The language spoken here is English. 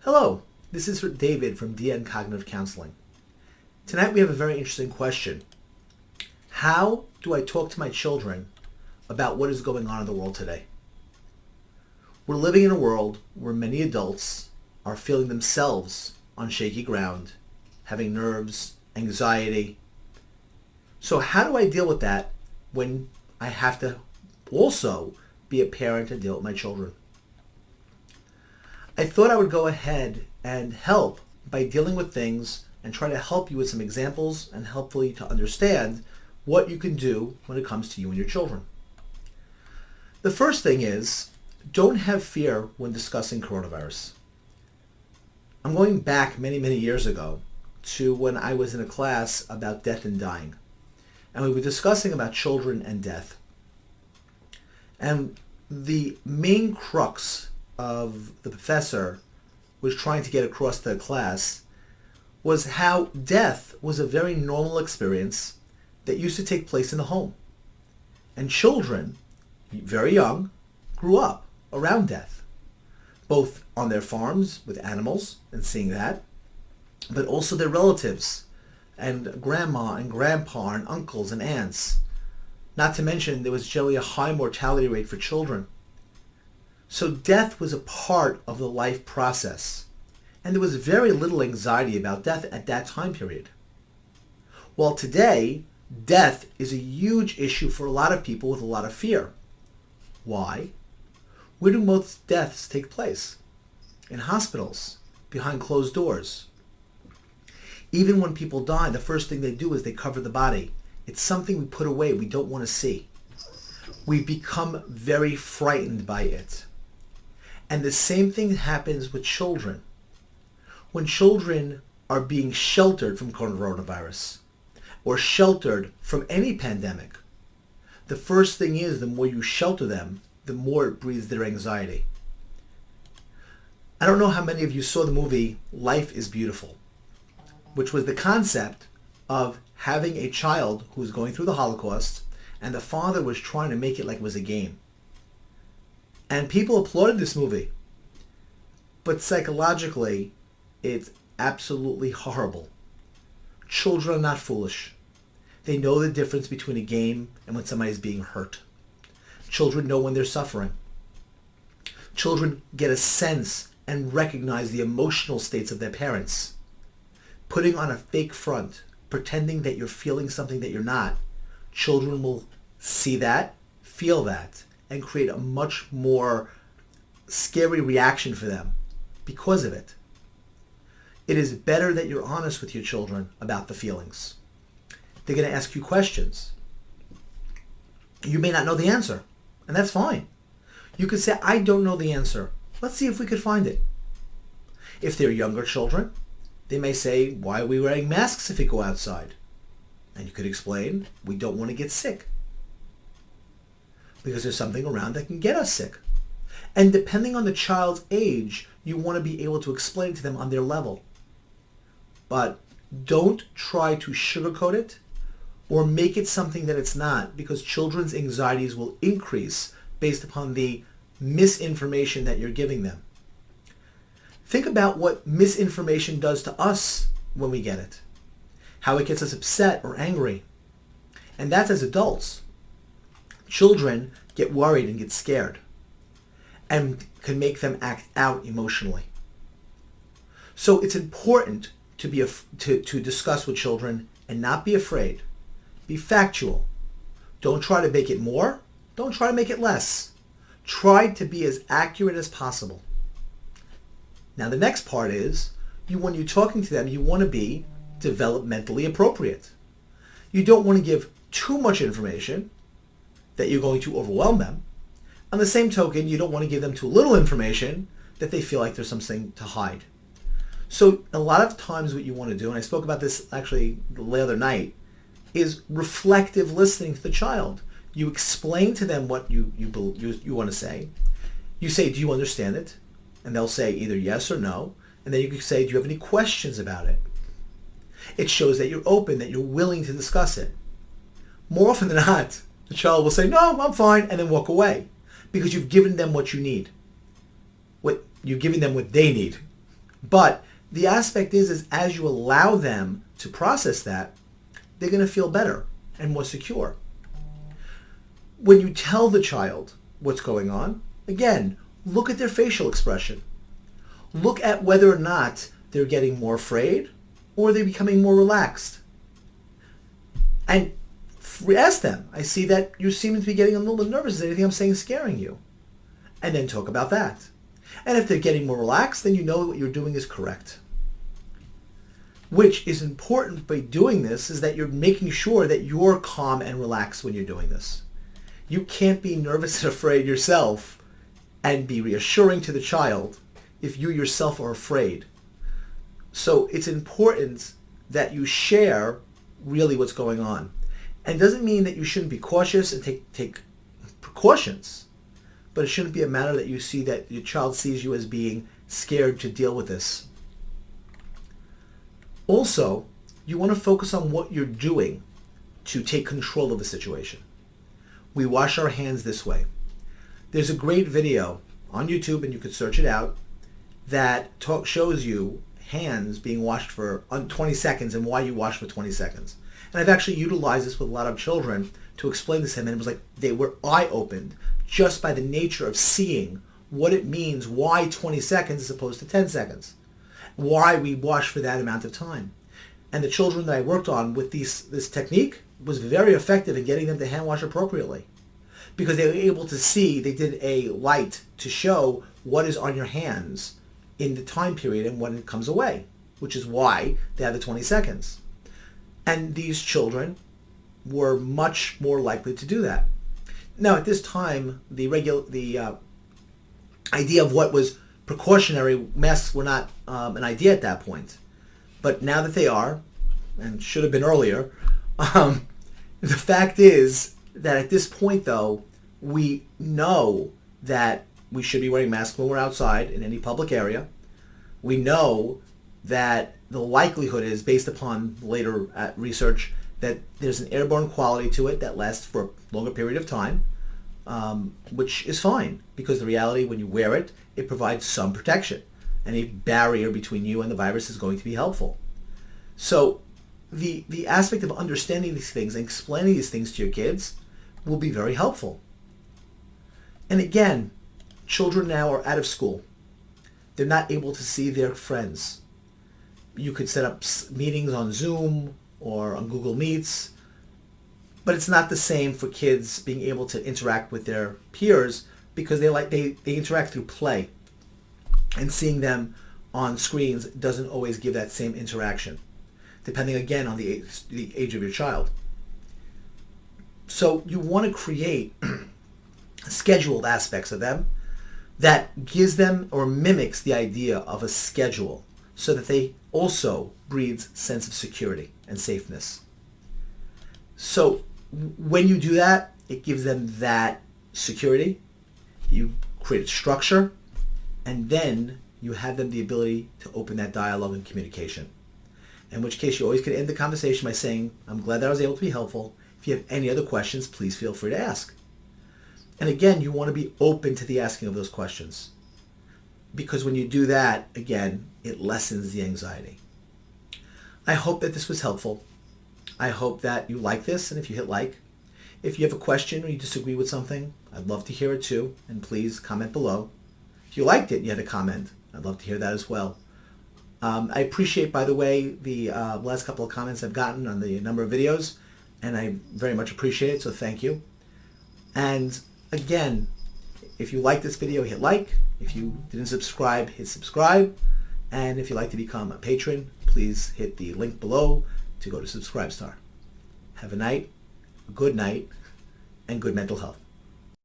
Hello, this is David from DN Cognitive Counseling. Tonight we have a very interesting question. How do I talk to my children about what is going on in the world today? We're living in a world where many adults are feeling themselves on shaky ground, having nerves, anxiety. So how do I deal with that when I have to also be a parent and deal with my children? I thought I would go ahead and help by dealing with things and try to help you with some examples and helpfully to understand what you can do when it comes to you and your children. The first thing is, don't have fear when discussing coronavirus. I'm going back many, many years ago to when I was in a class about death and dying. And we were discussing about children and death. And the main crux of the professor was trying to get across to the class was how death was a very normal experience that used to take place in the home. And children, very young, grew up around death, both on their farms with animals and seeing that, but also their relatives and grandma and grandpa and uncles and aunts. Not to mention there was generally a high mortality rate for children. So death was a part of the life process, and there was very little anxiety about death at that time period. While today, death is a huge issue for a lot of people with a lot of fear. Why? Where do most deaths take place? In hospitals, behind closed doors. Even when people die, the first thing they do is they cover the body. It's something we put away, we don't want to see. We become very frightened by it. And the same thing happens with children. When children are being sheltered from coronavirus or sheltered from any pandemic, the first thing is the more you shelter them, the more it breeds their anxiety. I don't know how many of you saw the movie Life is Beautiful, which was the concept of having a child who was going through the Holocaust and the father was trying to make it like it was a game. And people applauded this movie. But psychologically, it's absolutely horrible. Children are not foolish. They know the difference between a game and when somebody's being hurt. Children know when they're suffering. Children get a sense and recognize the emotional states of their parents. Putting on a fake front, pretending that you're feeling something that you're not, children will see that, feel that, and create a much more scary reaction for them because of it. It is better that you're honest with your children about the feelings. They're going to ask you questions. You may not know the answer, and that's fine. You could say, I don't know the answer. Let's see if we could find it. If they're younger children, they may say, why are we wearing masks if we go outside? And you could explain, we don't want to get sick. Because there's something around that can get us sick. And depending on the child's age, you want to be able to explain to them on their level. But don't try to sugarcoat it or make it something that it's not, because children's anxieties will increase based upon the misinformation that you're giving them. Think about what misinformation does to us when we get it. How it gets us upset or angry. And that's as adults. Children get worried and get scared and can make them act out emotionally. So it's important to discuss with children and not be afraid. Be factual. Don't try to make it more. Don't try to make it less. Try to be as accurate as possible. Now the next part is, when you're talking to them, you want to be developmentally appropriate. You don't want to give too much information that you're going to overwhelm them. On the same token, you don't want to give them too little information that they feel like there's something to hide. So a lot of times what you want to do, and I spoke about this actually the other night, is reflective listening to the child. You explain to them what you want to say. You say, do you understand it? And they'll say either yes or no. And then you can say, do you have any questions about it? It shows that you're open, that you're willing to discuss it. More often than not, the child will say, no, I'm fine, and then walk away. Because you've given them what you need. You're giving them what they need. But the aspect is as you allow them to process that, they're going to feel better and more secure. When you tell the child what's going on, again, look at their facial expression. Look at whether or not they're getting more afraid or they're becoming more relaxed. And ask them, I see that you seem to be getting a little bit nervous. Is anything I'm saying scaring you? And then talk about that. And if they're getting more relaxed, then you know what you're doing is correct. Which is important by doing this is that you're making sure that you're calm and relaxed when you're doing this. You can't be nervous and afraid yourself and be reassuring to the child if you yourself are afraid. So it's important that you share really what's going on. And it doesn't mean that you shouldn't be cautious and take precautions, but it shouldn't be a matter that you see that your child sees you as being scared to deal with this. Also, you want to focus on what you're doing to take control of the situation. We wash our hands this way. There's a great video on YouTube, and you could search it out, that shows you hands being washed for 20 seconds and why you wash for 20 seconds. And I've actually utilized this with a lot of children to explain this to them, and it was like they were eye-opened just by the nature of seeing what it means, why 20 seconds as opposed to 10 seconds, why we wash for that amount of time. And the children that I worked on with this technique was very effective in getting them to hand wash appropriately, because they were able to see, they did a light to show what is on your hands in the time period and when it comes away, which is why they have the 20 seconds. And these children were much more likely to do that. Now, at this time, the idea of what was precautionary masks were not an idea at that point. But now that they are, and should have been earlier, the fact is that at this point, though, we know that we should be wearing masks when we're outside in any public area. We know that the likelihood is, based upon later research, that there's an airborne quality to it that lasts for a longer period of time, which is fine, because the reality, when you wear it, it provides some protection. Any barrier between you and the virus is going to be helpful. So the aspect of understanding these things and explaining these things to your kids will be very helpful. And again, children now are out of school. They're not able to see their friends. You could set up meetings on Zoom or on Google Meets, but it's not the same for kids being able to interact with their peers, because they interact through play. And seeing them on screens doesn't always give that same interaction, depending again on the age of your child. So you want to create scheduled aspects of them that gives them or mimics the idea of a schedule, so that they also breeds sense of security and safeness. So when you do that, it gives them that security. You create structure, and then you have them the ability to open that dialogue and communication. In which case, you always can end the conversation by saying, I'm glad that I was able to be helpful. If you have any other questions, please feel free to ask. And again, you want to be open to the asking of those questions, because when you do that, again, it lessens the anxiety. I hope that this was helpful. I hope that you like this, and if you hit like. If you have a question or you disagree with something, I'd love to hear it too, and please comment below. If you liked it and you had a comment, I'd love to hear that as well. I appreciate, by the way, the last couple of comments I've gotten on the number of videos, and I very much appreciate it, so thank you. And again, if you like this video, hit like. If you didn't subscribe, hit subscribe. And if you'd like to become a patron, please hit the link below to go to Subcribe-star. Have a good night, and good mental health.